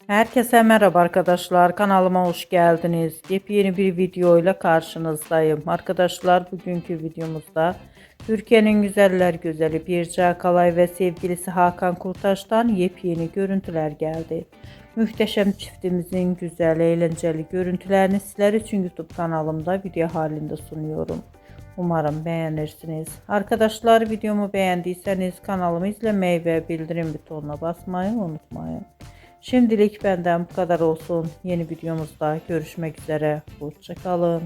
Herkese merhaba arkadaşlar. Kanalıma hoş geldiniz. Yepyeni bir video ile karşınızdayım. Arkadaşlar bugünkü videomuzda Türkiye'nin güzeller güzeli Birce Akalay ve sevgilisi Hakan Kurtaş'tan yepyeni görüntüler geldi. Muhteşem çiftimizin güzel, eğlenceli görüntülerini sizler için YouTube kanalımda video halinde sunuyorum. Umarım beğenirsiniz. Arkadaşlar videomu beğendiyseniz kanalımı izlemeyi ve bildirim butonuna basmayı unutmayın. Şimdilik benden bu kadar olsun. Yeni videomuzda görüşmek üzere. Hoşça kalın.